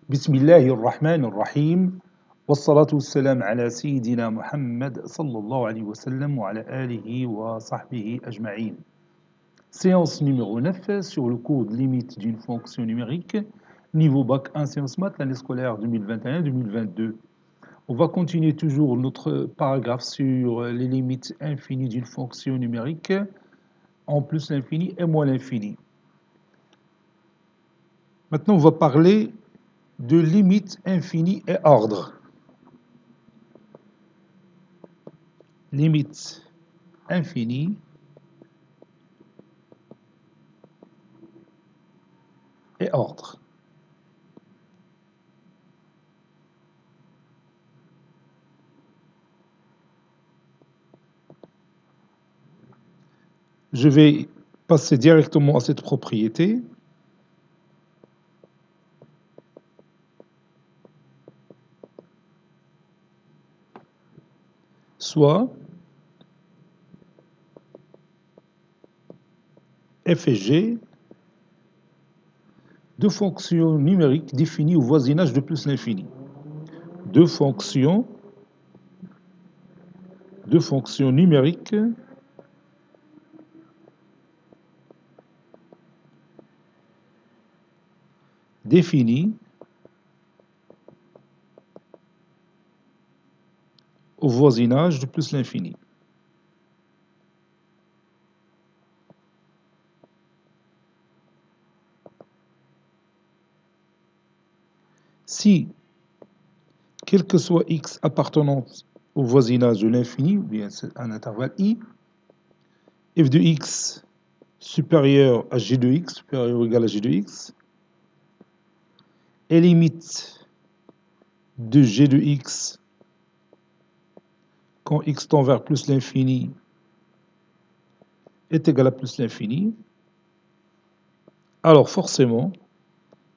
بسم الله الرحمن الرحيم والصلاة والسلام على سيدنا محمد صلى الله عليه وسلم وعلى آله وصحبه أجمعين. Séance numéro 9 sur le cours de limite d'une fonction numérique, niveau bac 1 sciences maths, l'année scolaire 2021-2022. On va continuer toujours notre paragraphe sur les limites infinies d'une fonction numérique, en plus l'infini et moins l'infini. Maintenant, on va parler de limite infinie et ordre. Limite infinie et ordre. Je vais passer directement à cette propriété. Soit f et g, deux fonctions numériques définies au voisinage de plus l'infini. Deux fonctions numériques définies au voisinage de plus l'infini. Si, quel que soit x appartenant au voisinage de l'infini, ou bien c'est un intervalle i, f de x supérieur à g de x, supérieur ou égal à g de x, et limite de g de x quand x tend vers plus l'infini est égal à plus l'infini, alors forcément,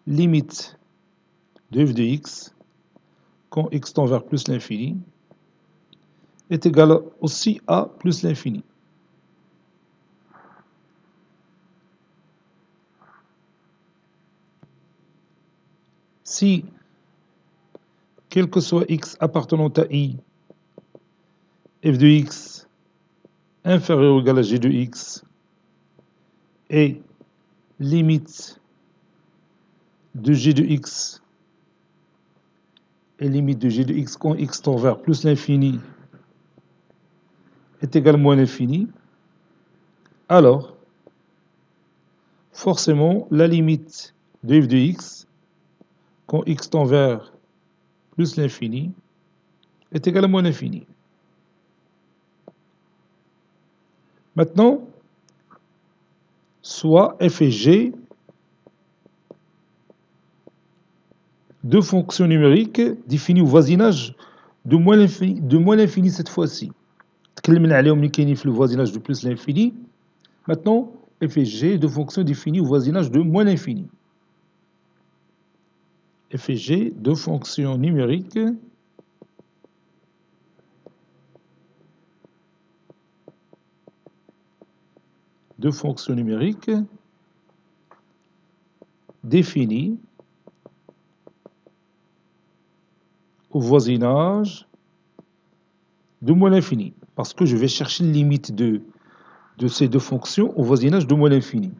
limite de f de x quand x tend vers plus l'infini est égal aussi à plus l'infini. Si, quel que soit x appartenant à i, f de x inférieur ou égal à g de x et limite de g de x et limite de g de x quand x tend vers plus l'infini est égal à moins l'infini, alors forcément la limite de f de x quand x tend vers plus l'infini est égal à moins l'infini. Maintenant, soit f et g, deux fonctions numériques définies au voisinage de moins l'infini cette fois-ci. تكلمنا عليهم اللي كاينين في le voisinage de plus l'infini. Maintenant, f et g, deux fonctions définies au voisinage de moins l'infini. F et g, deux fonctions numériques définies au voisinage de moins l'infini, parce que je vais chercher la limite de ces deux fonctions au voisinage de moins l'infini.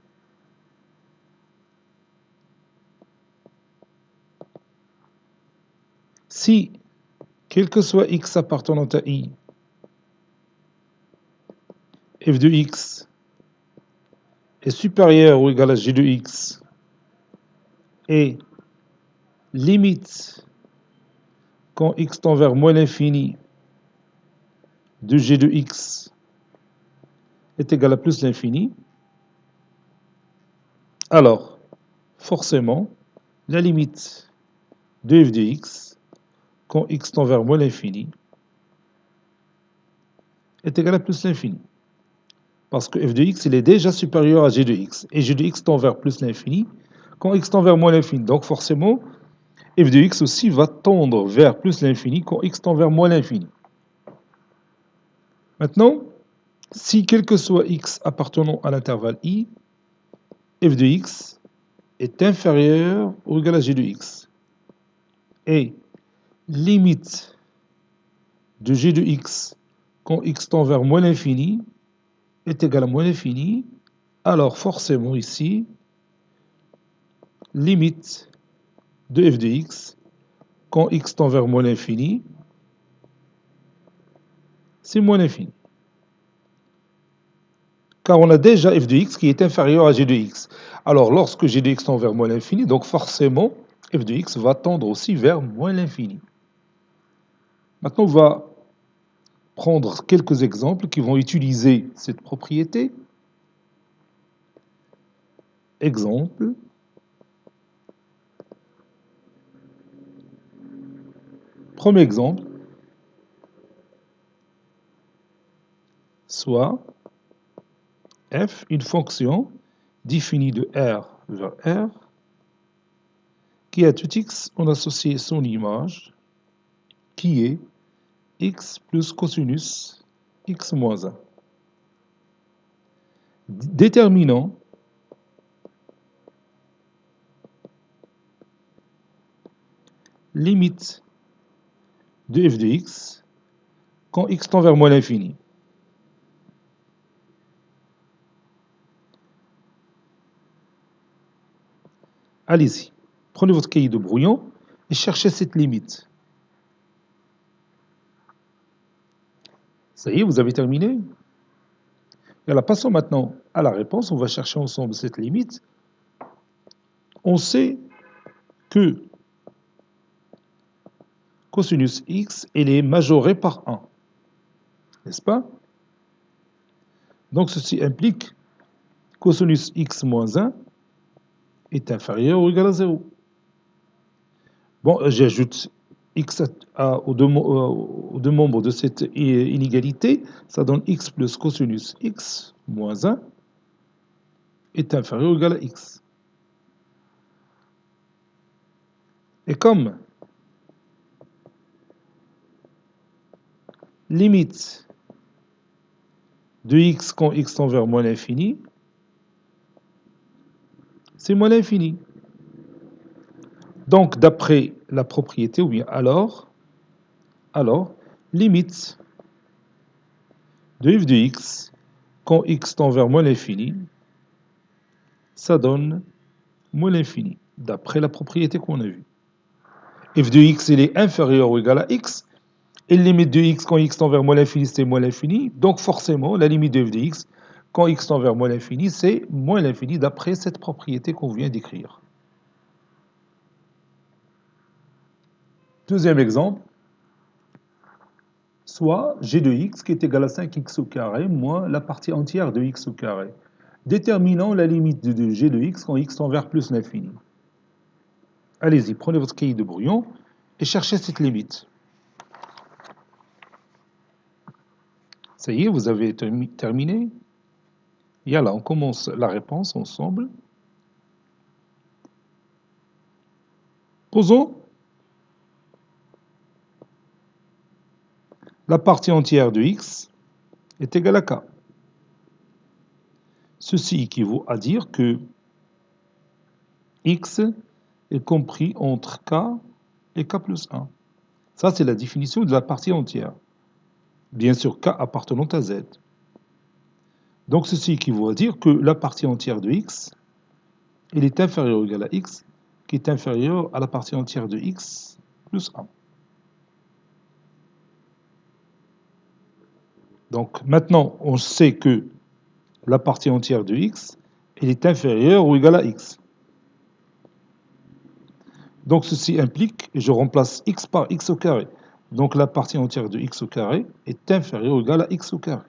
Si, quel que soit x appartenant à i, f de x est supérieur ou égal à g de x et limite quand x tend vers moins l'infini de g de x est égal à plus l'infini, alors forcément la limite de f de x quand x tend vers moins l'infini est égal à plus l'infini. Parce que f de x il est déjà supérieur à g de x et g de x tend vers plus l'infini quand x tend vers moins l'infini. Donc forcément f de x aussi va tendre vers plus l'infini quand x tend vers moins l'infini. Maintenant, si quel que soit x appartenant à l'intervalle i, f de x est inférieur ou égal à g de x. Et limite de g de x quand x tend vers moins l'infini est égal à moins l'infini, alors forcément ici, limite de f de x quand x tend vers moins l'infini, c'est moins l'infini. Car on a déjà f de x qui est inférieur à g de x. Alors lorsque g de x tend vers moins l'infini, donc forcément f de x va tendre aussi vers moins l'infini. Maintenant on va prendre quelques exemples qui vont utiliser cette propriété. Exemple. Premier exemple. Soit f, une fonction définie de R vers R, qui à tout x, on associe son image, qui est x plus cosinus x moins 1. Déterminant limite de f de x quand x tend vers moins l'infini. Allez-y, prenez votre cahier de brouillon et cherchez cette limite. Ça y est, vous avez terminé? Et alors, passons maintenant à la réponse. On va chercher ensemble cette limite. On sait que cosinus x, elle est majorée par 1. N'est-ce pas? Donc ceci implique cosinus x moins 1 est inférieur ou égal à 0. Bon, j'ajoute x aux deux membres de cette inégalité, ça donne x plus cosinus x moins 1 est inférieur ou égal à x. Et comme limite de x quand x tend vers moins l'infini, c'est moins l'infini. Donc, d'après la propriété, ou bien alors, limite de f de x quand x tend vers moins l'infini, ça donne moins l'infini, d'après la propriété qu'on a vue. F de x, il est inférieur ou égal à x, et la limite de x quand x tend vers moins l'infini, c'est moins l'infini, donc forcément, la limite de f de x quand x tend vers moins l'infini, c'est moins l'infini, d'après cette propriété qu'on vient d'écrire. Deuxième exemple, soit g de x qui est égal à 5x au carré moins la partie entière de x au carré. Déterminons la limite de g de x quand x tend vers plus l'infini. Allez-y, prenez votre cahier de brouillon et cherchez cette limite. Ça y est, vous avez terminé. Et là, on commence la réponse ensemble. Posons la partie entière de x est égale à k. Ceci équivaut à dire que x est compris entre k et k plus 1. Ça, c'est la définition de la partie entière. Bien sûr, k appartenant à z. Donc, ceci équivaut à dire que la partie entière de x, elle est inférieure ou égale à x, qui est inférieure à la partie entière de x plus 1. Donc, maintenant, on sait que la partie entière de x, elle est inférieure ou égale à x. Donc, ceci implique, et je remplace x par x au carré. Donc, la partie entière de x au carré est inférieure ou égale à x au carré.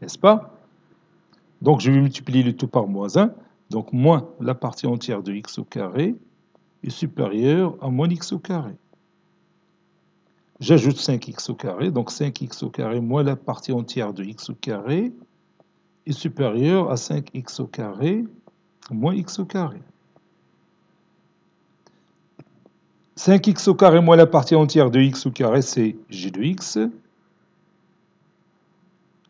N'est-ce pas? Donc, je vais multiplier le tout par moins 1. Donc, moins la partie entière de x au carré est supérieure à moins x au carré. J'ajoute 5x au carré. Donc, 5x au carré moins la partie entière de x au carré est supérieure à 5x au carré moins x au carré. 5x au carré moins la partie entière de x au carré, c'est g de x.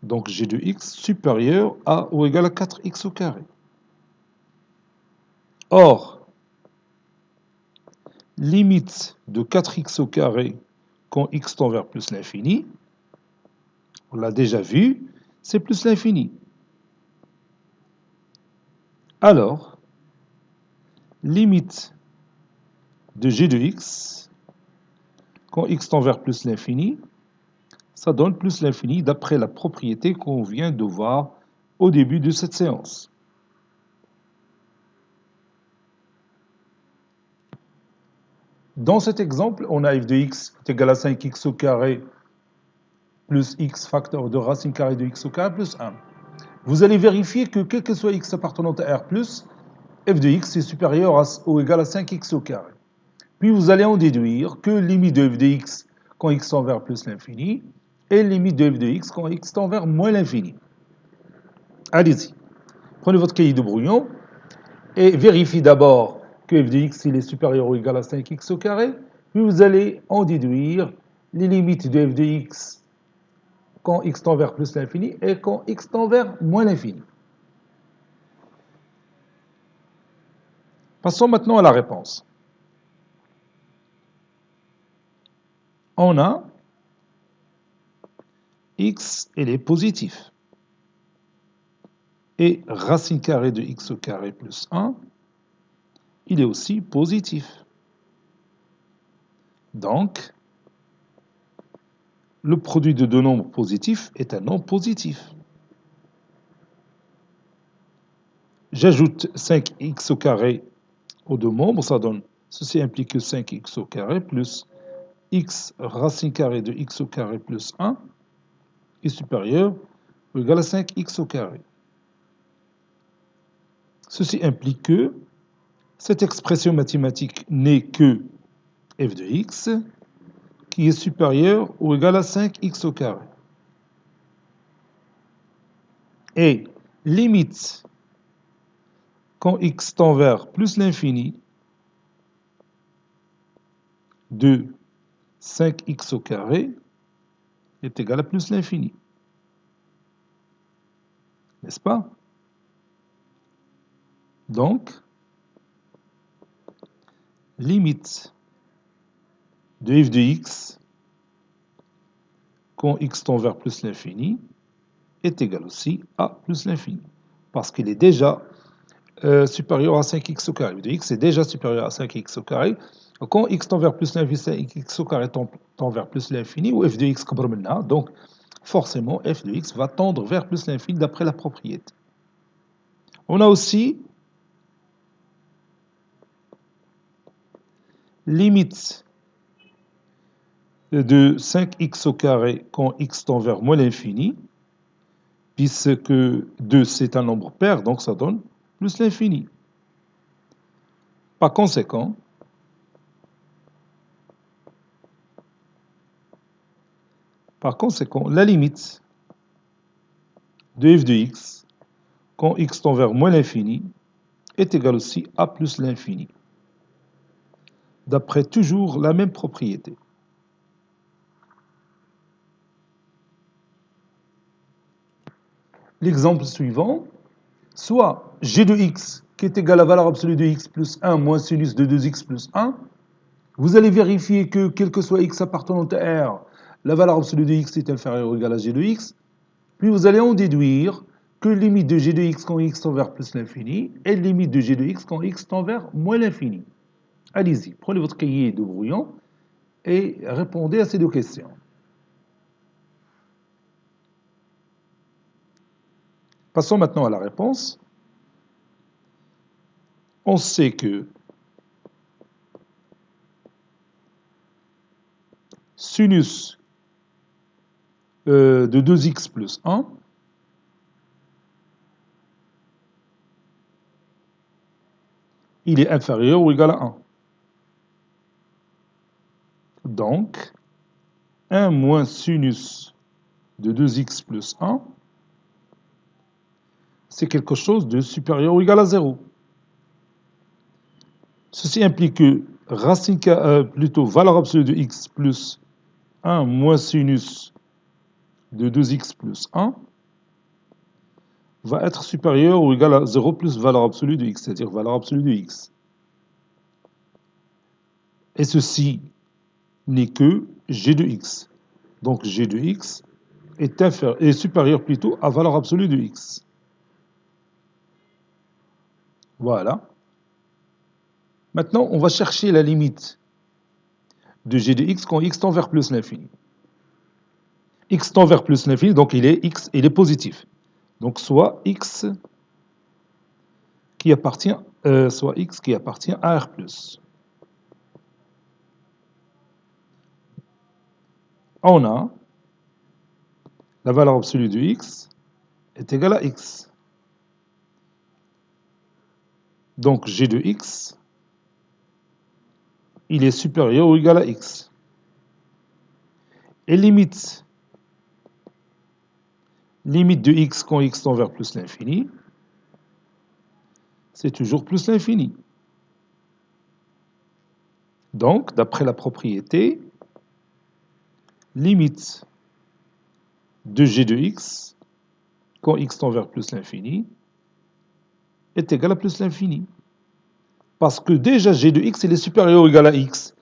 Donc g de x supérieur à ou égal à 4x au carré. Or, limite de 4x au carré quand x tend vers plus l'infini, on l'a déjà vu, c'est plus l'infini. Alors, limite de g de x quand x tend vers plus l'infini, ça donne plus l'infini d'après la propriété qu'on vient de voir au début de cette séance. Dans cet exemple, on a f de x est égal à 5x au carré plus x facteur de racine carrée de x au carré plus 1. Vous allez vérifier que quel que soit x appartenant à R+, f de x est supérieur ou égal à 5x au carré. Puis vous allez en déduire que limite de f de x quand x tend vers plus l'infini et limite de f de x quand x tend vers moins l'infini. Allez-y. Prenez votre cahier de brouillon et vérifiez d'abord que f de x il est supérieur ou égal à 5x au carré. Puis vous allez en déduire les limites de f de x quand x tend vers plus l'infini et quand x tend vers moins l'infini. Passons maintenant à la réponse. On a x, il est positif. Et racine carrée de x au carré plus 1, il est aussi positif. Donc, le produit de deux nombres positifs est un nombre positif. J'ajoute 5x au carré aux deux membres, ça donne, ceci implique que 5x au carré plus x racine carrée de x au carré plus 1 est supérieur ou égal à 5x au carré. Ceci implique que cette expression mathématique n'est que f de x qui est supérieur ou égal à 5x au carré. Et limite quand x tend vers plus l'infini de 5x au carré est égal à plus l'infini. N'est-ce pas? Donc, limite de f de x quand x tend vers plus l'infini est égal aussi à plus l'infini. Parce qu'il est déjà supérieur à 5x au carré. f de x est déjà supérieur à 5x au carré. Quand x tend vers plus l'infini, 5x au carré tend vers plus l'infini, ou f de x كبر منها, donc forcément f de x va tendre vers plus l'infini d'après la propriété. On a aussi limite de 5x au carré quand x tend vers moins l'infini, puisque 2 c'est un nombre pair, donc ça donne plus l'infini. Par conséquent, la limite de f de x quand x tend vers moins l'infini est égale aussi à plus l'infini, d'après toujours la même propriété. L'exemple suivant, soit g de x qui est égal à la valeur absolue de x plus 1 moins sinus de 2x plus 1, vous allez vérifier que quel que soit x appartenant à R, la valeur absolue de x est inférieure ou égale à g de x, puis vous allez en déduire que limite de g de x quand x tend vers plus l'infini et limite de g de x quand x tend vers moins l'infini. Allez-y, prenez votre cahier de brouillon et répondez à ces deux questions. Passons maintenant à la réponse. On sait que sinus de 2x plus 1 il est inférieur ou égal à 1. Donc, 1 moins sinus de 2x plus 1, c'est quelque chose de supérieur ou égal à 0. Ceci implique que racine, plutôt valeur absolue de x plus 1 moins sinus de 2x plus 1 va être supérieur ou égal à 0 plus valeur absolue de x, c'est-à-dire valeur absolue de x. Et ceci n'est que g de x. Donc g de x est supérieur plutôt à valeur absolue de x. Voilà. Maintenant, on va chercher la limite de g de x quand x tend vers plus l'infini. X tend vers plus l'infini, donc x, il est positif. Donc soit x qui appartient, à R+. On a la valeur absolue de x est égale à x. Donc g de x, il est supérieur ou égal à x. Et limite de x quand x tend vers plus l'infini, c'est toujours plus l'infini. Donc, d'après la propriété, limite de g de x quand x tend vers plus l'infini est égal à plus l'infini. Parce que déjà g de x, il est supérieur ou égal à x.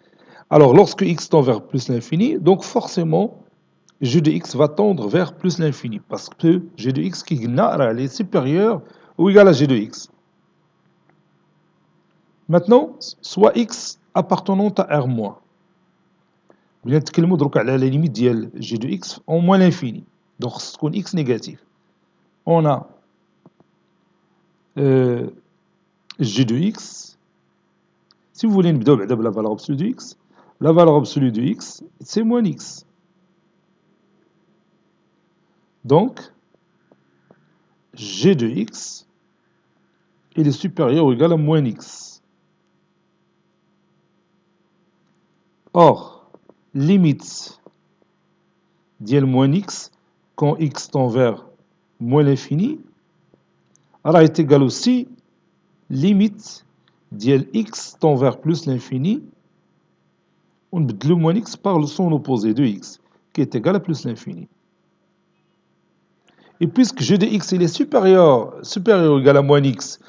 Alors, lorsque x tend vers plus l'infini, donc forcément, g de x va tendre vers plus l'infini. Parce que g de x qui est supérieur ou égal à g de x. Maintenant, soit x appartenant à R-. بغينا نتكلموا دروك على la limite ديال g de x en moins l'infini. Donc, تكون x négatif. On a g de x. Si vous voulez نبداو بعدا la valeur absolue de x, la valeur absolue de x, c'est moins x. Donc, g de x, il est supérieur ou égal à moins x. Or, limite ديال moins x, quand x tend vers moins l'infini, elle est égale aussi limite ديال x tend vers plus l'infini, on بدلو moins x par son opposé de x, qui est égal à plus l'infini. Et puisque g de x il est supérieur ou égal à moins x,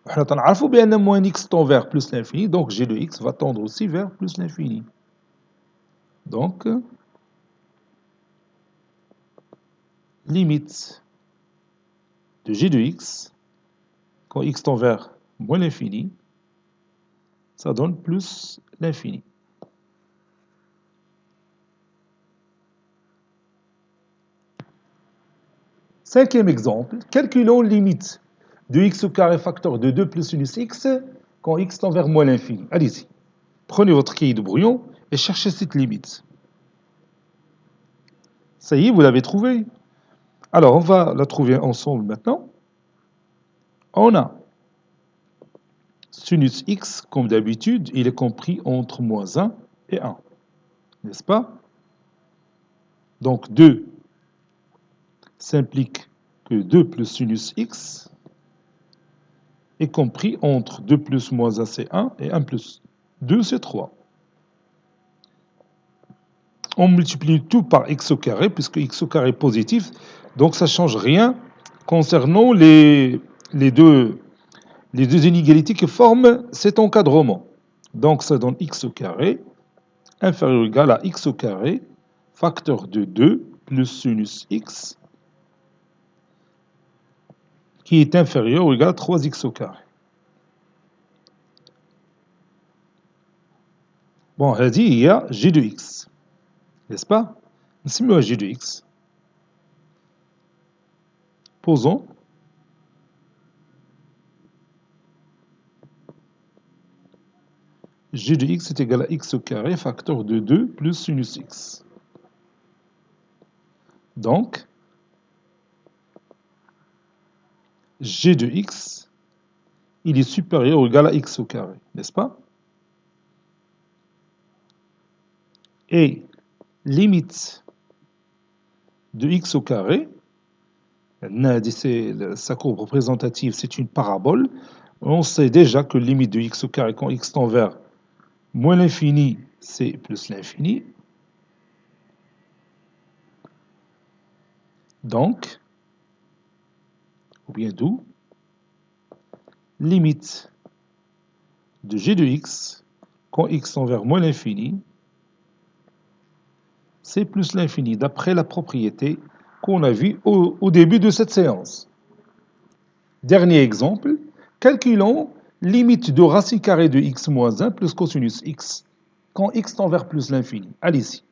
on a bien moins x tend vers plus l'infini, donc g de x va tendre aussi vers plus l'infini. Donc, limite de g de x, quand x tend vers moins l'infini, ça donne plus l'infini. Cinquième exemple, calculons limite de x au carré facteur de 2 plus sinus x quand x tend vers moins l'infini. Allez-y, prenez votre cahier de brouillon et cherchez cette limite. Ça y est, vous l'avez trouvée. Alors, on va la trouver ensemble maintenant. On a sinus x, comme d'habitude, il est compris entre moins 1 et 1. N'est-ce pas? Donc, 2 s'implique que 2 plus sinus x est compris entre 2 plus moins 1 c'est 1 et 1 plus 2 c'est 3. On multiplie tout par x au carré puisque x au carré est positif, donc ça ne change rien concernant les deux inégalités qui forment cet encadrement. Donc ça donne x au carré inférieur ou égal à x au carré facteur de 2 plus sinus x qui est inférieur ou égal à 3x au carré. Bon, هذه هي g de x, n'est-ce pas? نسميوها g de x. Posons g de x est égal à x au carré facteur de 2 plus sinus x. Donc, g de x, il est supérieur ou égal à x au carré, n'est-ce pas? Et limite de x au carré, sa courbe représentative, c'est une parabole. On sait déjà que limite de x au carré quand x tend vers moins l'infini, c'est plus l'infini. Donc, ou bien d'où, limite de g de x quand x tend vers moins l'infini, c'est plus l'infini, d'après la propriété qu'on a vue au début de cette séance. Dernier exemple, calculons limite de racine carrée de x moins 1 plus cosinus x, quand x tend vers plus l'infini. Allez-y,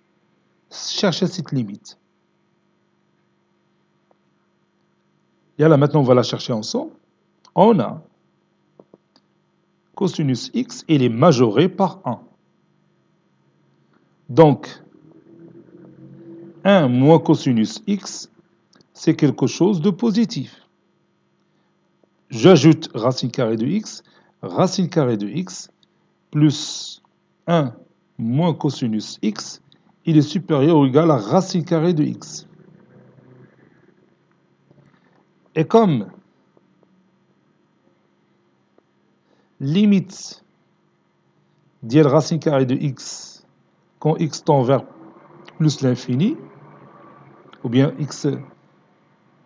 cherchez cette limite. Et là, maintenant, on va la chercher ensemble. On a cosinus x, il est majoré par 1. Donc, 1 moins cosinus x, c'est quelque chose de positif. J'ajoute racine carrée de x plus 1 moins cosinus x, il est supérieur ou égal à racine carrée de x. Et comme limite de racine carrée de x quand x tend vers plus l'infini, ou bien x,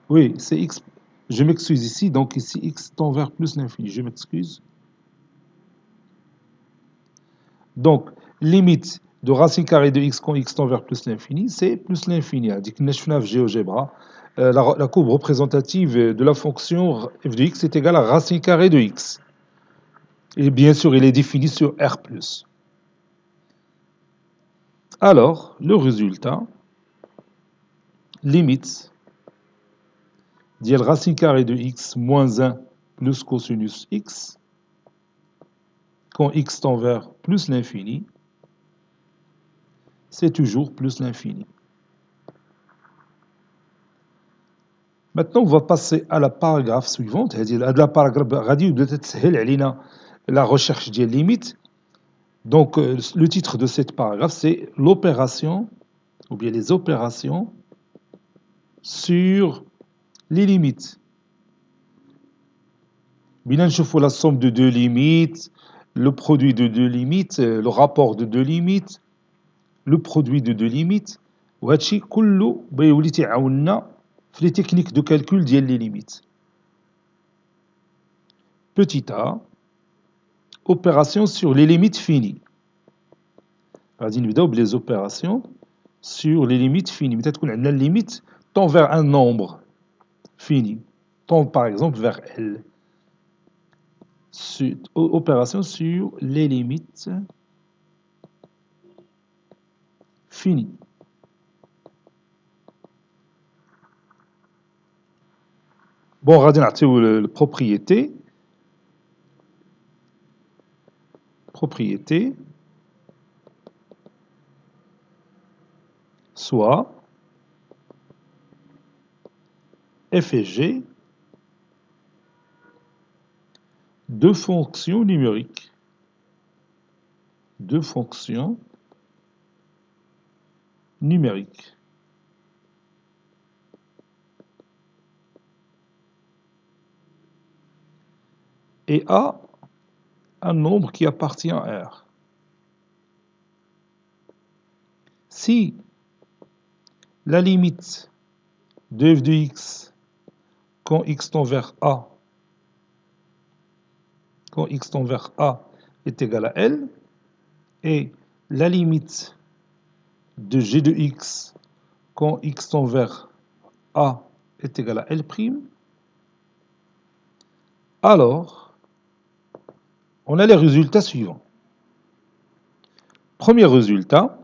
oui, c'est x, je m'excuse ici, donc ici x tend vers plus l'infini, je m'excuse. Donc, limite de racine carrée de x quand x tend vers plus l'infini, c'est plus l'infini. La courbe représentative de la fonction f de x est égale à racine carrée de x. Et bien sûr, il est défini sur R+. Alors, le résultat, limite de racine carrée de x moins 1 plus cosinus x, quand x tend vers plus l'infini, c'est toujours plus l'infini. Maintenant, on va passer à la paragraphe suivante. La recherche des limites. Donc, le titre de cette paragraphe, c'est l'opération, ou bien les opérations sur les limites. Bien, je fais la somme de deux limites, le produit de deux limites, le rapport de deux limites, le produit de deux limites. وهادشي كله بيولي تعاوننا في les techniques de calcul ديال les limites. Petit a, opération sur les limites finies. غادي نبداو بلي opérations sur les limites finies. متى تكون عندنا limite tend vers un nombre fini, tend par exemple vers L. Opération sur les limites finies. Bon, غادي نعطيو البروبريتي. Propriété soit f et g deux fonctions numériques. Deux fonctions numériques. Et A, un nombre qui appartient à R. Si la limite de f de x quand x tend vers A, est égale à L, et la limite de g de x quand x tend vers A est égale à L', alors on a les résultats suivants. Premier résultat,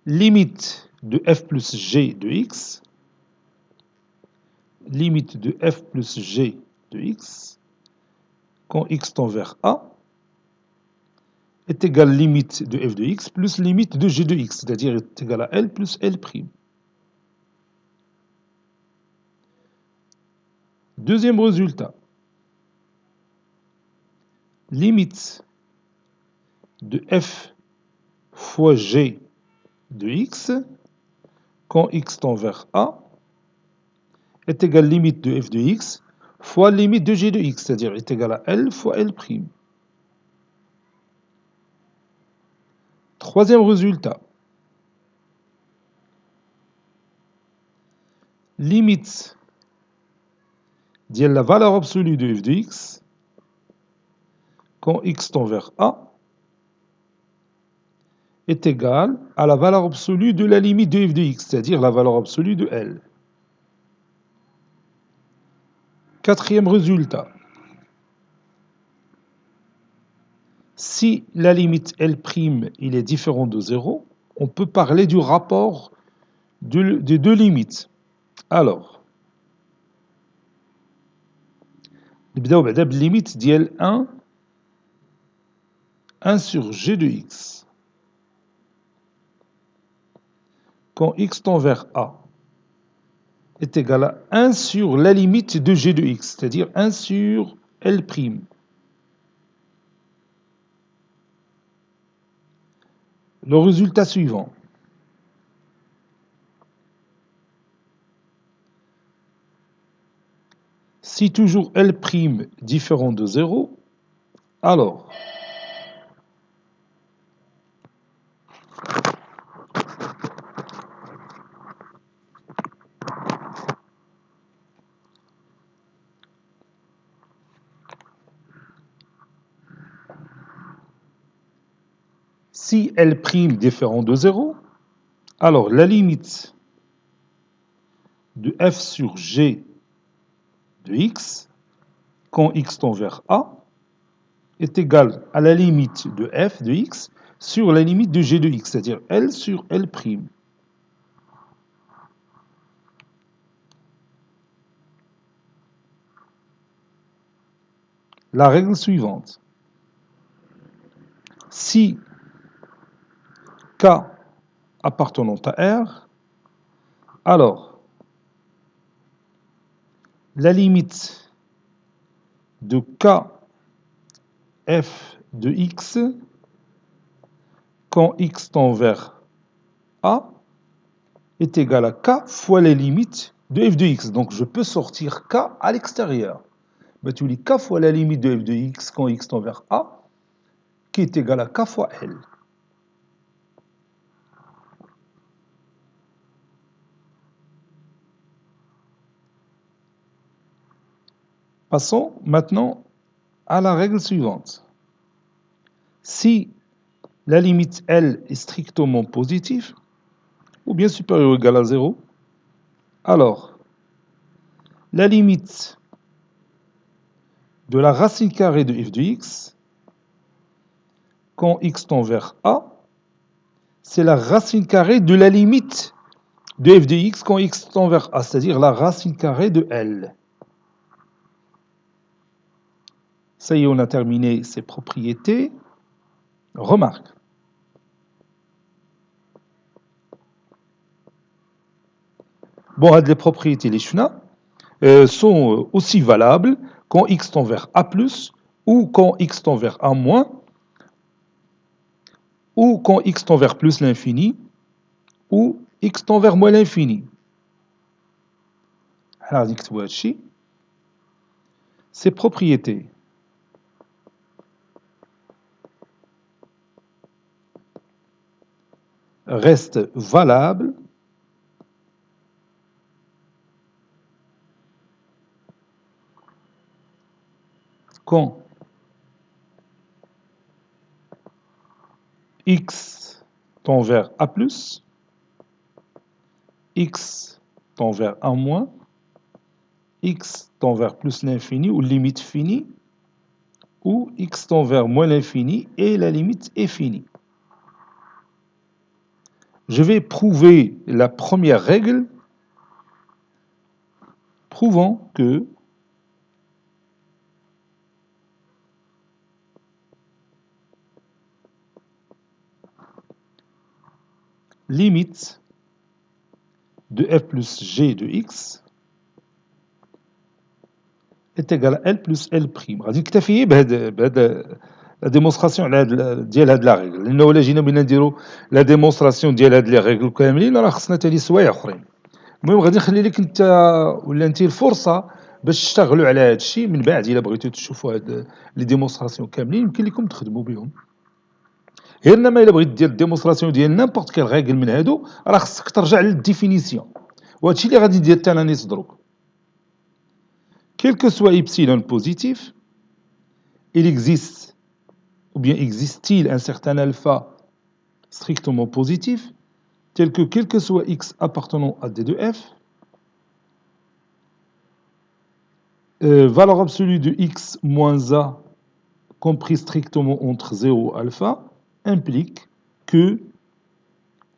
limite de f plus g de x, limite de f plus g de x, quand x tend vers A, est égale limite de f de x plus limite de g de x, c'est-à-dire est égale à L plus L'. Deuxième résultat, limite de f fois g de x, quand x tend vers A, est égale limite de f de x fois limite de g de x, c'est-à-dire est égale à L fois L'. Troisième résultat, limite ديال la valeur absolue de f de x quand x tend vers a est égal à la valeur absolue de la limite de f de x, c'est-à-dire la valeur absolue de L. Quatrième résultat. Si la limite L' il est différent de 0, on peut parler du rapport des deux limites. Alors, نبداو بعدا بالليميت ديال 1 sur g de x. Quand x tend vers a est égal à 1 sur la limite de g de x, c'est-à-dire 1 sur L'. Le résultat suivant. Si toujours L' différent de 0, alors si L' différent de 0, alors la limite de f sur g de x, quand x tend vers a, est égale à la limite de f de x sur la limite de g de x, c'est-à-dire L sur L'. La règle suivante. Si k appartenant à R, alors la limite de k f de x quand x tend vers a est égal à k fois les limites de f de x. Donc je peux sortir k à l'extérieur. Tu lis k fois la limite de f de x quand x tend vers a, qui est égal à k fois L. Passons maintenant à la règle suivante. Si la limite L est strictement positive, ou bien supérieure ou égale à 0, alors la limite de la racine carrée de f de x, quand x tend vers a, c'est la racine carrée de la limite de f de x quand x tend vers a, c'est-à-dire la racine carrée de L. Ça y est, on a terminé ces propriétés. Remarque. Bon, les propriétés les chna sont aussi valables quand x tend vers a+, ou quand x tend vers a-, ou quand x tend vers plus l'infini, ou x tend vers moins l'infini. Ces propriétés restent valables quand x tend vers a+, x tend vers a-, x tend vers plus l'infini ou limite finie, ou x tend vers moins l'infini et la limite est finie. Je vais prouver la première règle prouvant que limite de f plus g de x est égale à L plus L'. غادي نكتفي بهذا لا ديمونستراسيون ديال هاد لا ريغل، لانه الا جينا بغينا نديرو لا ديمونستراسيون ديال هاد لي ريغل كاملين راه خصنا تاني سوايع اخرين. المهم غادي نخلي لك انت ولا انت الفرصه باش تشتغلوا على هذا الشيء، من بعد الا بغيتوا تشوفوا هاد لي ديمونستراسيون كاملين يمكن لكم تخدموا بهم. غير انما الا بغيت دير ديمونستراسيون ديال نيمبورط كيل ريغل من هادو راه خصك ترجع للديفينيسيون، وهادشي اللي غادي ندير حتى انا نيت دروك. quel que soit epsilon positif, il existe, ou bien existe-t-il un certain alpha strictement positif, tel que quel que soit x appartenant à D de f, valeur absolue de x moins a compris strictement entre 0 et alpha, implique que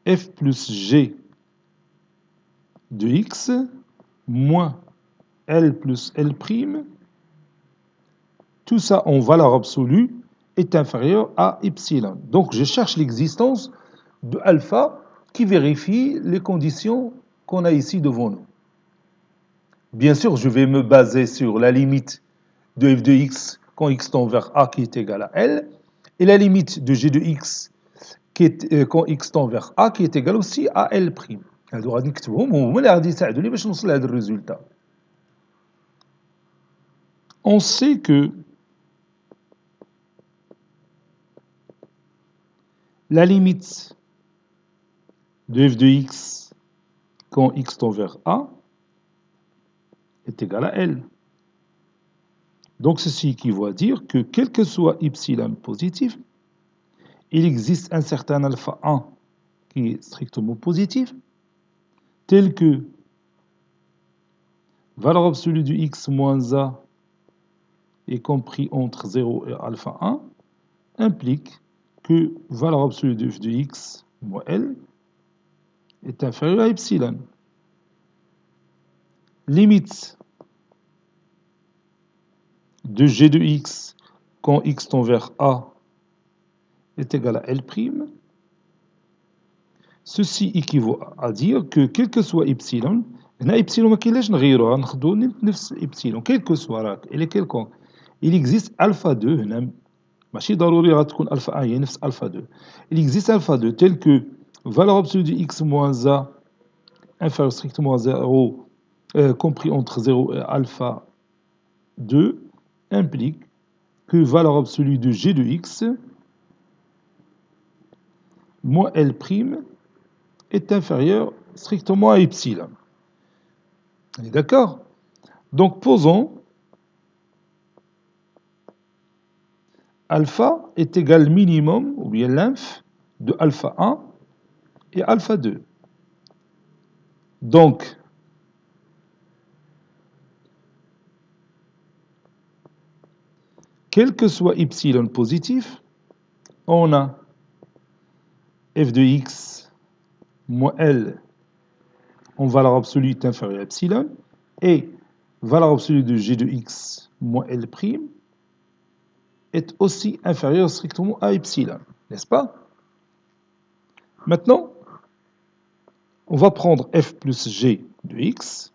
f plus g de x moins L plus L', tout ça en valeur absolue, est inférieur à epsilon. Donc je cherche l'existence de alpha qui vérifie les conditions qu'on a ici devant nous. Bien sûr, je vais me baser sur la limite de f de x quand x tend vers a qui est égal à L, et la limite de g de x quand x tend vers a qui est égal aussi à L'. هادو غادي نكتبهم وهما اللي غادي يساعدوني باش نوصل لهذا الريزولتا. On sait que la limite de f de x quand x tend vers a est égale à L. Donc ceci équivaut à dire que quel que soit epsilon positif, il existe un certain alpha 1 qui est strictement positif, tel que valeur absolue de x moins a est compris entre 0 et alpha 1, implique que valeur absolue de f de x moins L est inférieure à epsilon. Limite de g de x quand x tend vers a est égal à L'. Ceci équivaut à dire que quel que soit epsilon, هنا epsilon ما كاينلاش نغيروها ناخذوا نفس epsilon quel que soit راك il est quelconque, il existe alpha 2 هنا ماشي ضروري غتكون alpha 1 هي نفس alpha 2, il existe alpha 2 tel que valeur absolue de x moins a inférieur strictement à 0 compris entre 0 et alpha 2 implique que valeur absolue de g de x moins L' est inférieure strictement à epsilon. On est d'accord? Donc posons alpha est égal minimum, ou bien l'inf, de alpha 1 et alpha 2. Donc, quel que soit epsilon positif, on a f de x moins L en valeur absolue est inférieure à epsilon, et valeur absolue de g de x moins L' est aussi inférieure strictement à epsilon, n'est-ce pas? Maintenant, on va prendre f plus g de x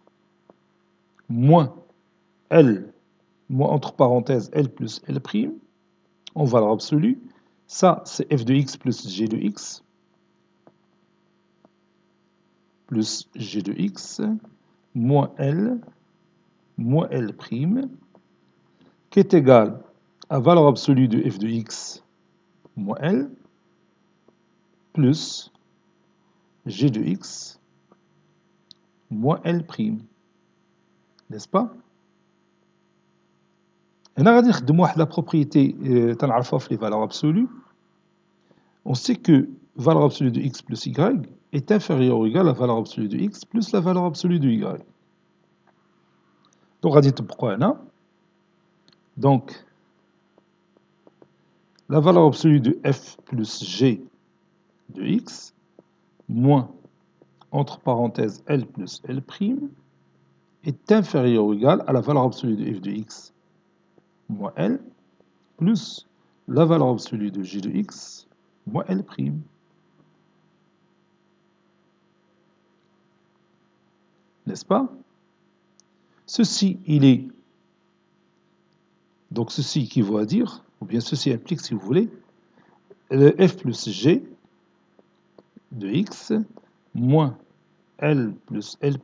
moins L moins entre parenthèses L plus L' en valeur absolue. Ça, c'est f de x plus g de x plus g de x moins L qui est égal à valeur absolue de f de x moins L plus g de x moins L'. N'est-ce pas? هنا غادي نخدموا واحد لا propriété تنعرفوها في les valeurs absolues. On sait que valeur absolue de x plus y est inférieure ou égale à valeur absolue de x plus la valeur absolue de y. Donc غادي نطبقوا هنا. Donc la valeur absolue de f plus g de x moins entre parenthèses L plus L' est inférieure ou égale à la valeur absolue de f de x moins L plus la valeur absolue de g de x moins L'. N'est-ce pas? Ceci, il est... Donc ceci équivaut à dire, ou bien ceci implique, si vous voulez, le f plus g de x moins L plus L'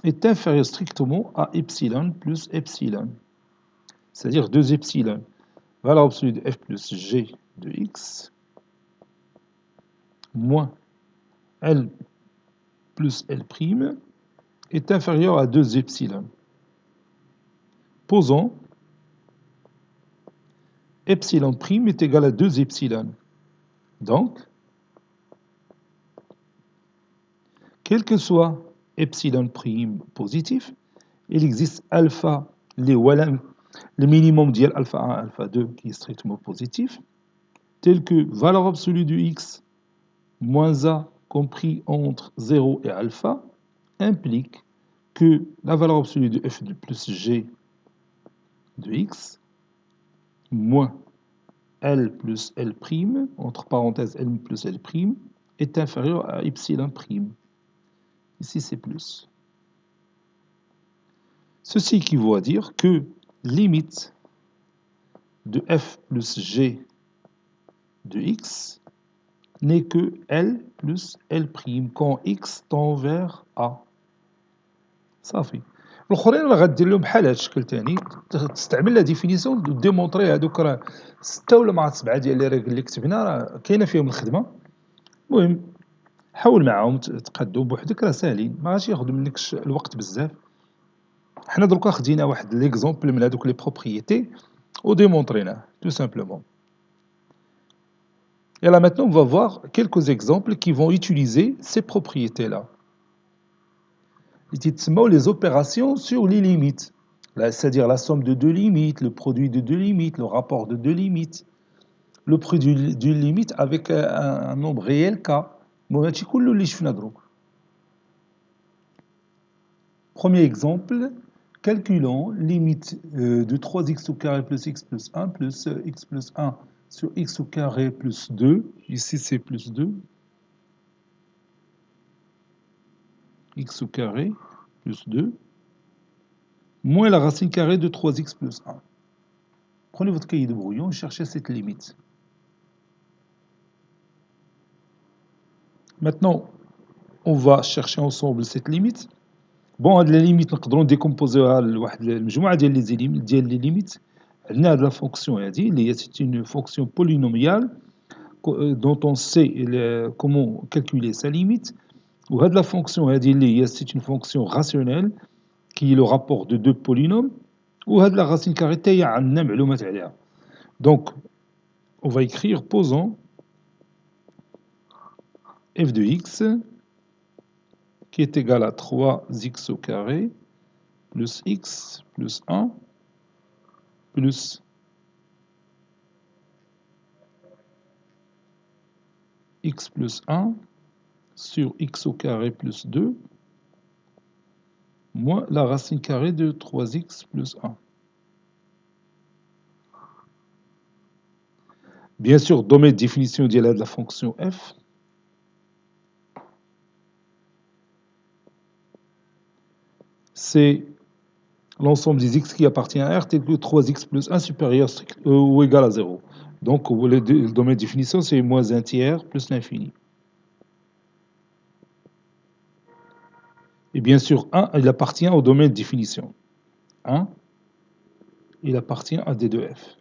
est inférieur strictement à epsilon plus epsilon. C'est-à-dire 2 epsilon. Valeur absolue de f plus g de x moins L plus L' est inférieur à 2 epsilon. Posons epsilon prime est égal à 2 epsilon. Donc, quel que soit epsilon prime positif, il existe alpha, le minimum ديال alpha 1, alpha 2 qui est strictement positif, tel que valeur absolue de x moins a compris entre 0 et alpha implique que la valeur absolue de f de plus g de x moins L plus L', entre parenthèses L plus L', est inférieur à epsilon prime. Ici, c'est plus. Ceci équivaut à dire que limite de f plus g de x n'est que L plus L' quand x tend vers A. صافي. الاخرين راه غدير لهم بحال هذا الشكل ثاني تستعمل لا ديفينيسيون وديمونطري هذوك راه 6 ولا مع 7 ديال لي ريغل اللي كتبنا راه كاينه فيهم الخدمه. المهم حاول معاهم تقادو بوحدك راه ساهلين ما غاديش ياخذوا منك الوقت بزاف. حنا دركا خدينا واحد ليكزومبل من هذوك لي بروبريتي وديمونطريناه tout simplement. Et là maintenant on va voir quelques exemples qui vont utiliser ces propriétés là. Les opérations sur les limites, c'est-à-dire la somme de deux limites, le produit de deux limites, le rapport de deux limites, le produit d'une limite avec un nombre réel k. Premier exemple, calculons limite de 3x au carré plus x plus 1 plus x plus 1 sur x au carré plus 2, ici c'est plus 2, x au carré plus 2, moins la racine carrée de 3x plus 1. Prenez votre cahier de brouillon et cherchez cette limite. Maintenant, on va chercher ensemble cette limite. Bon, la limite, nous pouvons décomposer les limites. La fonction, c'est une fonction polynomiale dont on sait comment calculer sa limite. La fonction, c'est une fonction rationnelle qui est le rapport de deux polynômes. La racine carrée, donc, on va écrire, posons f de x qui est égal à 3x au carré plus x plus 1 plus x plus 1 sur x au carré plus 2 moins la racine carrée de 3x plus 1. Bien sûr, domaine de définition de la fonction f. C'est l'ensemble des x qui appartient à R tel que 3x plus 1 supérieur ou égal à 0. Donc, le domaine de définition, c'est moins un tiers plus l'infini. Et bien sûr, 1, il appartient au domaine de définition. 1, il appartient à D2F.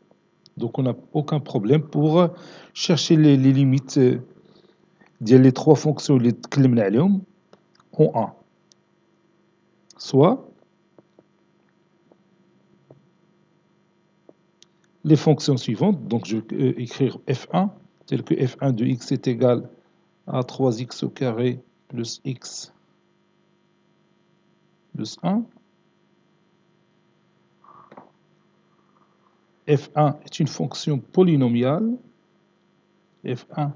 Donc, on n'a aucun problème pour chercher les limites des trois fonctions en 1. Soit les fonctions suivantes. Donc, je vais écrire f1, tel que f1 de x est égal à 3x au carré plus x plus 1. f1 est une fonction polynomiale. f1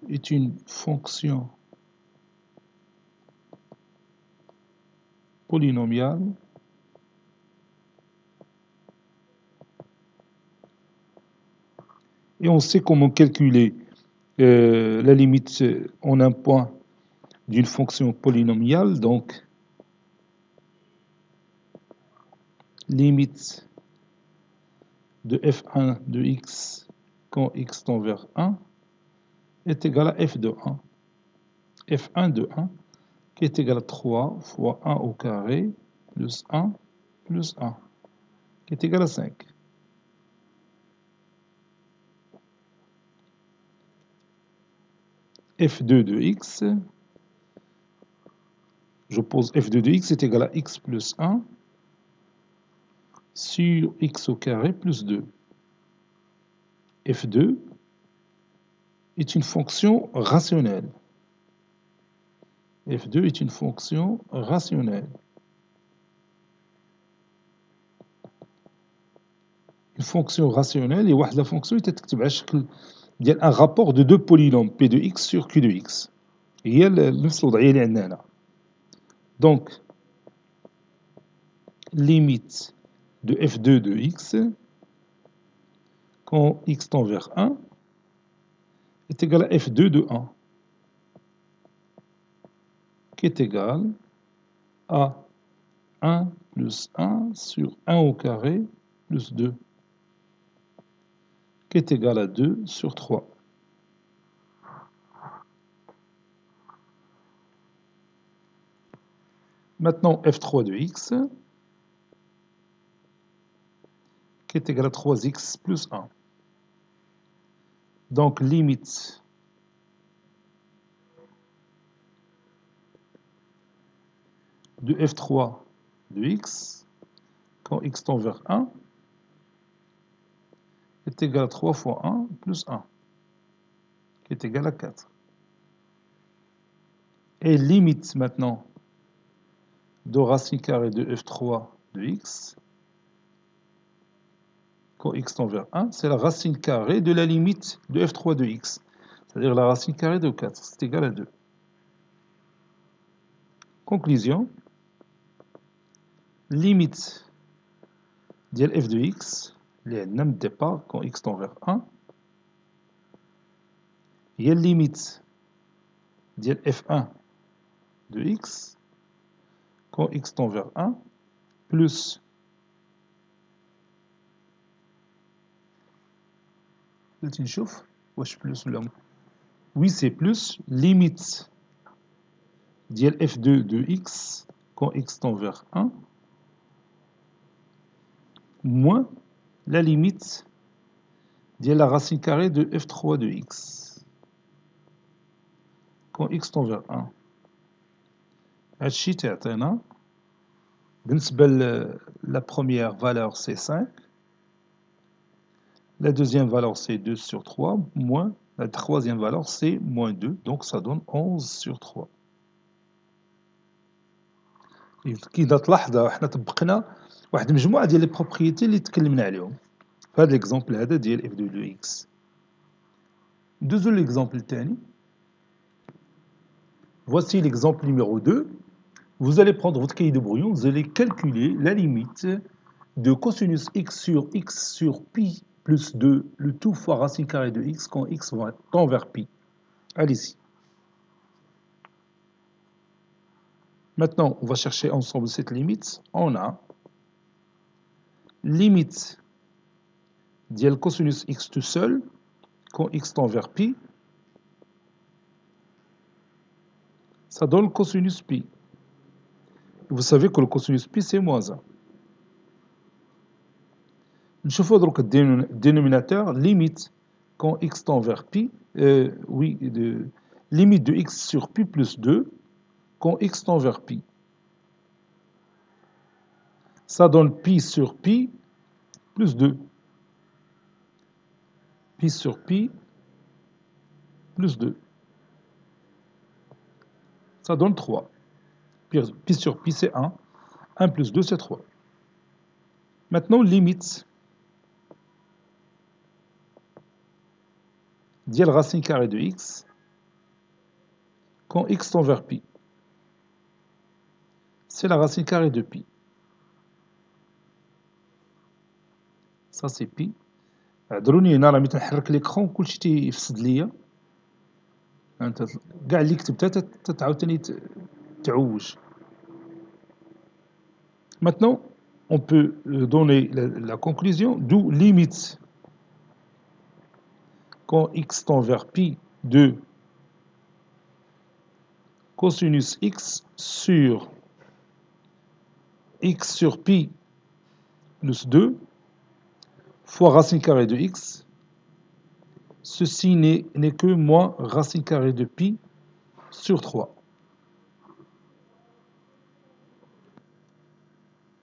est une fonction polynomiale. Et on sait comment calculer la limite en un point d'une fonction polynomiale. Donc, limite de f1 de x quand x tend vers 1 est égal à f de 1. f1 de 1 qui est égal à 3 fois 1 au carré plus 1 plus 1 qui est égal à 5. f2 de x, je pose f2 de x est égal à x plus 1 sur x au carré plus 2. f2 est une fonction rationnelle. f2 est une fonction rationnelle. Une fonction rationnelle et واحد la fonction تتكتب على شكل ديال un rapport de deux polynômes p de x sur q de x. هي نفس الوضعية اللي عندنا هنا. Donc limite de f2 de x quand x tend vers 1 est égal à f2 de 1 qui est égal à 1 plus 1 sur 1 au carré plus 2 qui est égal à 2 sur 3. Maintenant f3 de x qui est égal à 3x plus 1. Donc limite de f3 de x quand x tend vers 1 est égal à 3 fois 1 plus 1 qui est égal à 4. Et limite maintenant de racine carrée de f3 de x quand x tend vers 1, c'est la racine carrée de la limite de f3 de x, c'est-à-dire la racine carrée de 4, c'est égal à 2. Conclusion, limite ديال f de x اللي عندنا من الديبار quand x tend vers 1 هي limite ديال f1 de x quand x tend vers 1 plus نشوف واش plus ولا oui c'est plus limite ديال f2 de x quand x tend vers 1 moins la limite ديال la racine carrée de f3 de x quand x tend vers 1. هادشي تعطينا بالنسبة la première valeur c'est 5, la deuxième valeur c'est 2 sur 3, moins la troisième valeur c'est moins 2, donc ça donne 11 sur 3. كي تلاحظوا حنا طبقنا واحد المجموعة ديال لي بروبريتي اللي تكلمنا عليهم في هذا ليكزامبل هذا ديال f2 de x. ندوزو ليكزامبل الثاني. Voici l'exemple numéro 2. Vous allez prendre votre cahier de brouillon, vous allez calculer la limite de cosinus x sur pi plus 2, le tout fois racine carrée de x quand x tend vers pi. Allez-y. Maintenant, on va chercher ensemble cette limite. On a limite dial cosinus x tout seul quand x tend vers pi. Ça donne cosinus pi. Vous savez que le cosinus pi c'est moins 1. نشوفوا donc le dénominateur limite quand x tend vers pi, limite de x sur pi plus 2 quand x tend vers pi. Ça donne pi sur pi plus 2. Pi sur pi plus 2. Ça donne 3. Pi sur pi c'est 1. 1 plus 2 c'est 3. Maintenant limite dial racine carrée de x quand x tend vers pi. C'est la racine carrée de pi. Ça c'est pi. عذروني هنا راه ملي تنحرك ليكرون كلشي تيفسد ليا. انت كاع اللي كتبتها تتعاوتاني تعوج. Maintenant, on peut donner la conclusion, d'où limite quand x tend vers pi de cosinus x sur pi plus 2 fois racine carrée de x. Ceci n'est que moins racine carrée de pi sur 3.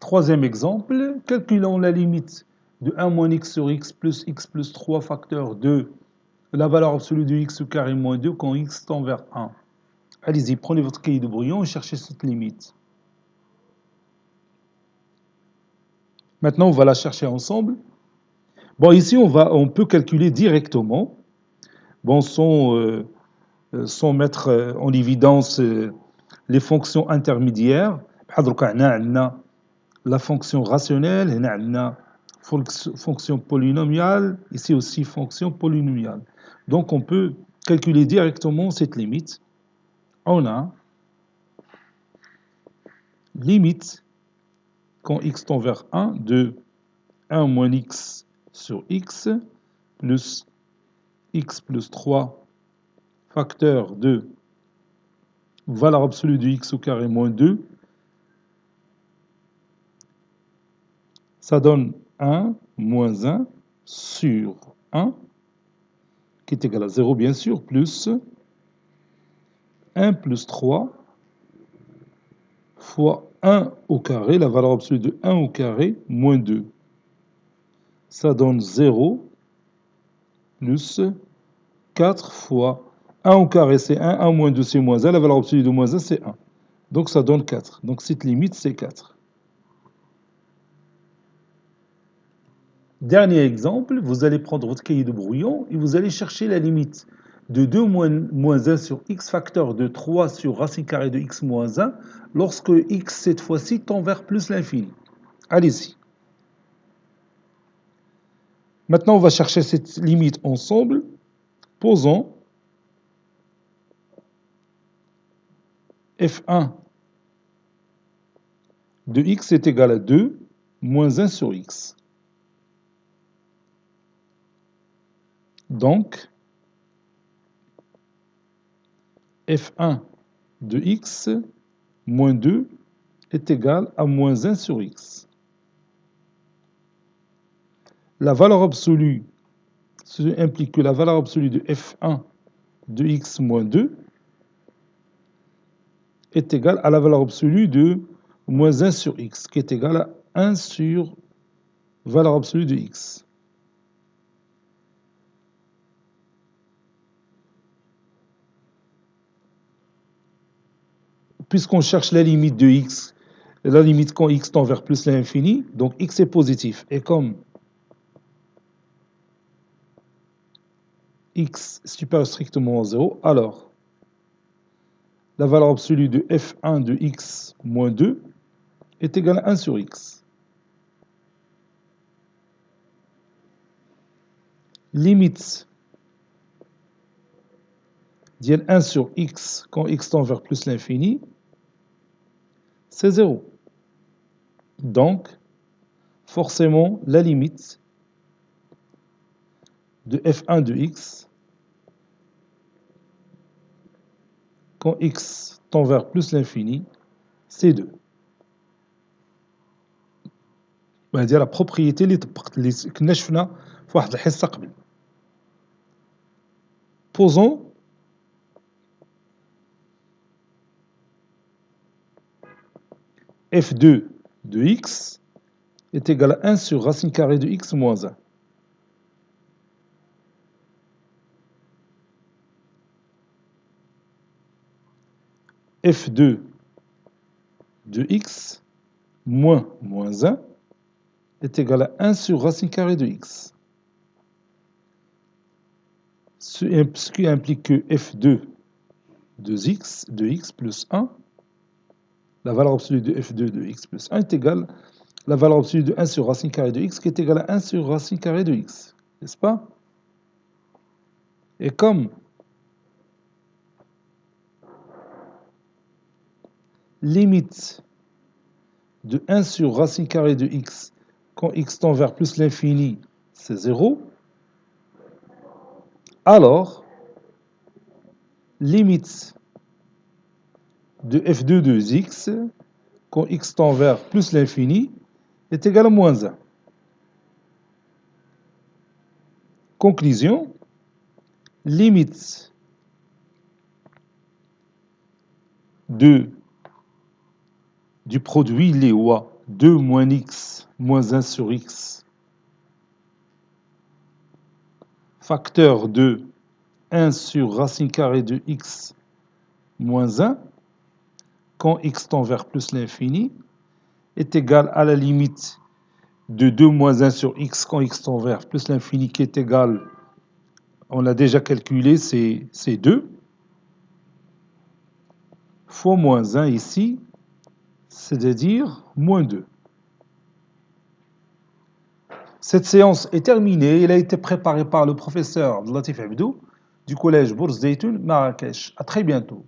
Troisième exemple, calculons la limite de 1 moins x sur x plus 3 facteur de la valeur absolue de x au carré moins 2 quand x tend vers 1. Allez-y, prenez votre cahier de brouillon et cherchez cette limite. Maintenant, on va la chercher ensemble. Bon, ici, on peut calculer directement, bon, sans mettre en évidence les fonctions intermédiaires. La fonction rationnelle, la fonction polynomiale, ici aussi fonction polynomiale. Donc, on peut calculer directement cette limite. On a limite quand x tend vers 1 de 1 moins x sur x plus x plus 3 facteur de valeur absolue de x au carré moins 2, ça donne 1 moins 1 sur 1, qui est égal à 0 bien sûr, plus 1 plus 3 fois 1 au carré, la valeur absolue de 1 au carré, moins 2. Ça donne 0 plus 4 fois 1 au carré, c'est 1, 1 moins 2, c'est moins 1, la valeur absolue de moins 1, c'est 1. Donc ça donne 4. Donc cette limite, c'est 4. Dernier exemple, vous allez prendre votre cahier de brouillon et vous allez chercher la limite de 2 moins 1 sur x facteur de 3 sur racine carrée de x moins 1 lorsque x, cette fois-ci, tend vers plus l'infini. Allez-y. Maintenant, on va chercher cette limite ensemble. Posons f1 de x est égal à 2 moins 1 sur x. Donc, f1 de x moins 2 est égal à moins 1 sur x. La valeur absolue, cela implique que la valeur absolue de f1 de x moins 2 est égale à la valeur absolue de moins 1 sur x, qui est égale à 1 sur valeur absolue de x. Puisqu'on cherche la limite de x, la limite quand x tend vers plus l'infini, donc x est positif. Et comme x supérieur strictement à 0, alors la valeur absolue de f1 de x moins 2 est égale à 1 sur x. Limite d'IL 1 sur x quand x tend vers plus l'infini, c'est 0. Donc, forcément, la limite de f1 de x quand x tend vers plus l'infini, c'est 2. هذه la propriété اللي كنا شفنا في واحد الحصة قبل. Posons f2 de x est égal à 1 sur racine carrée de x moins 1. f2 de x moins 1 est égal à 1 sur racine carrée de x. Ce qui implique que f2 de x plus 1, la valeur absolue de f2 de x plus 1 est égale à la valeur absolue de 1 sur racine carrée de x qui est égale à 1 sur racine carrée de x. N'est-ce pas? Et comme limite de 1 sur racine carrée de x quand x tend vers plus l'infini, c'est 0, alors limite de f2 de x quand x tend vers plus l'infini est égal à moins 1. Conclusion, limite du produit léois 2 moins x moins 1 sur x, facteur de 1 sur racine carrée de x moins 1, quand x tend vers plus l'infini, est égal à la limite de 2 moins 1 sur x quand x tend vers plus l'infini, qui est égal, on l'a déjà calculé, c'est 2, fois moins 1 ici, c'est-à-dire moins 2. Cette séance est terminée. Elle a été préparée par le professeur Latif Abdou du collège Bourz Zeytoun, Marrakech. À très bientôt.